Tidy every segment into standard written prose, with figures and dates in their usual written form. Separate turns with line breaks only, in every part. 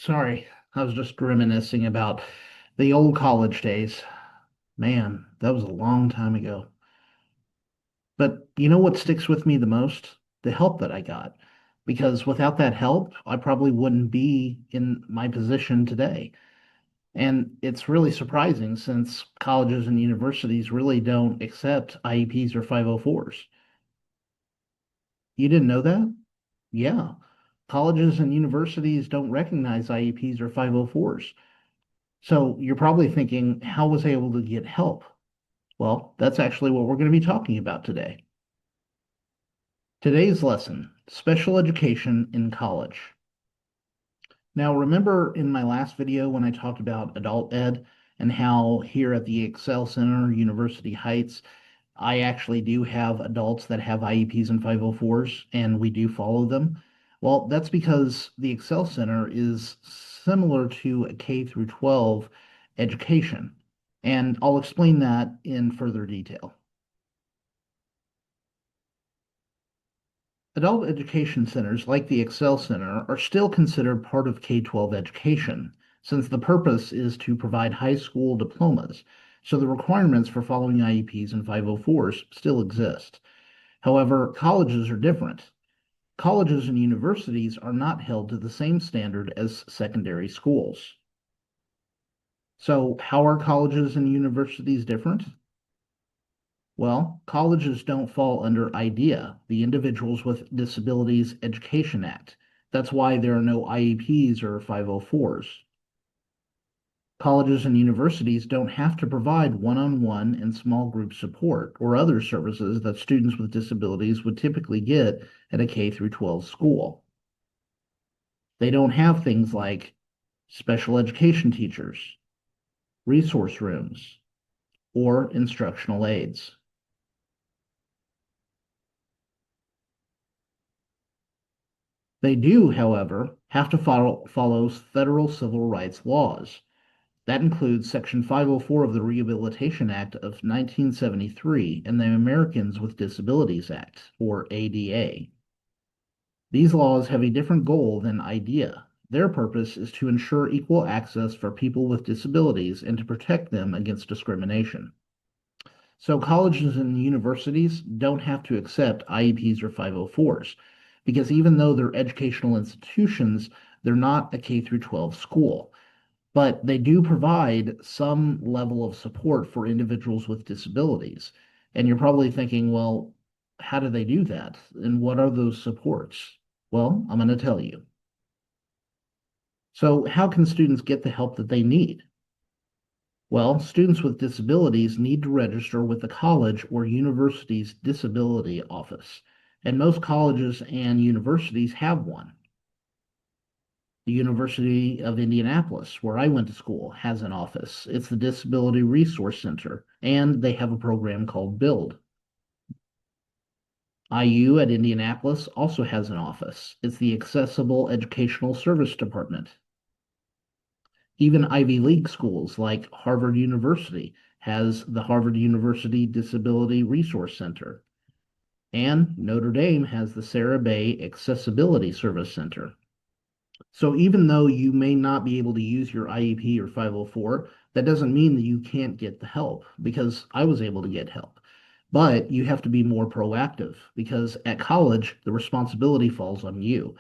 Sorry, I was just reminiscing about the old college days. Man, that was a long time ago. But you know what sticks with me the most? The help that I got. Because without that help, I probably wouldn't be in my position today. And it's really surprising since colleges and universities really don't accept IEPs or 504s. You didn't know that? Yeah. Colleges and universities don't recognize IEPs or 504s. So you're probably thinking, how was I able to get help? Well, that's actually what we're going to be talking about today. Today's lesson, special education in college. Now, remember in my last video when I talked about adult ed and how here at the Excel Center, University Heights, I actually do have adults that have IEPs and 504s, and we do follow them. Well, that's because the Excel Center is similar to a K through 12 education, and I'll explain that in further detail. Adult education centers like the Excel Center are still considered part of K-12 education, since the purpose is to provide high school diplomas, so the requirements for following IEPs and 504s still exist. However, colleges are different. Colleges and universities are not held to the same standard as secondary schools. So, how are colleges and universities different? Well, colleges don't fall under IDEA, the Individuals with Disabilities Education Act. That's why there are no IEPs or 504s. Colleges and universities don't have to provide one-on-one and small group support or other services that students with disabilities would typically get at a K through 12 school. They don't have things like special education teachers, resource rooms, or instructional aides. They do, however, have to follow federal civil rights laws. That includes Section 504 of the Rehabilitation Act of 1973 and the Americans with Disabilities Act, or ADA. These laws have a different goal than IDEA. Their purpose is to ensure equal access for people with disabilities and to protect them against discrimination. So colleges and universities don't have to accept IEPs or 504s because even though they're educational institutions, they're not a K through 12 school. But they do provide some level of support for individuals with disabilities. And you're probably thinking, well, how do they do that? And what are those supports? Well, I'm going to tell you. So, how can students get the help that they need? Well, students with disabilities need to register with the college or university's disability office, and most colleges and universities have one. The University of Indianapolis, where I went to school, has an office. It's the Disability Resource Center, and they have a program called Build. IU at Indianapolis also has an office. It's the Accessible Educational Service Department. Even Ivy League schools like Harvard University has the Harvard University Disability Resource Center. And Notre Dame has the Sarah Bay Accessibility Service Center. So even though you may not be able to use your IEP or 504, that doesn't mean that you can't get the help because I was able to get help. But you have to be more proactive because at college, the responsibility falls on you.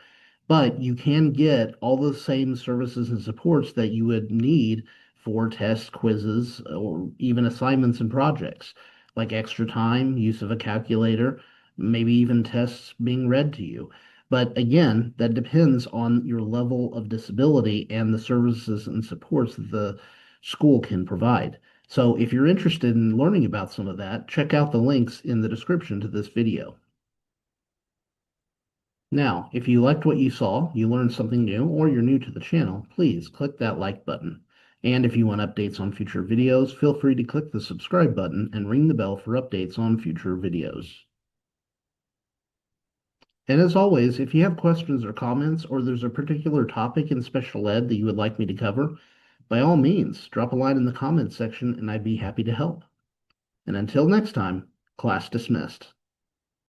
But you can get all the same services and supports that you would need for tests, quizzes, or even assignments and projects, like extra time, use of a calculator, maybe even tests being read to you. But again, that depends on your level of disability and the services and supports that the school can provide. So if you're interested in learning about some of that, check out the links in the description to this video. Now, if you liked what you saw, you learned something new, or you're new to the channel, please click that like button. And if you want updates on future videos, feel free to click the subscribe button and ring the bell for updates on future videos. And as always, if you have questions or comments, or there's a particular topic in special ed that you would like me to cover, by all means, drop a line in the comments section and I'd be happy to help. And until next time, class dismissed.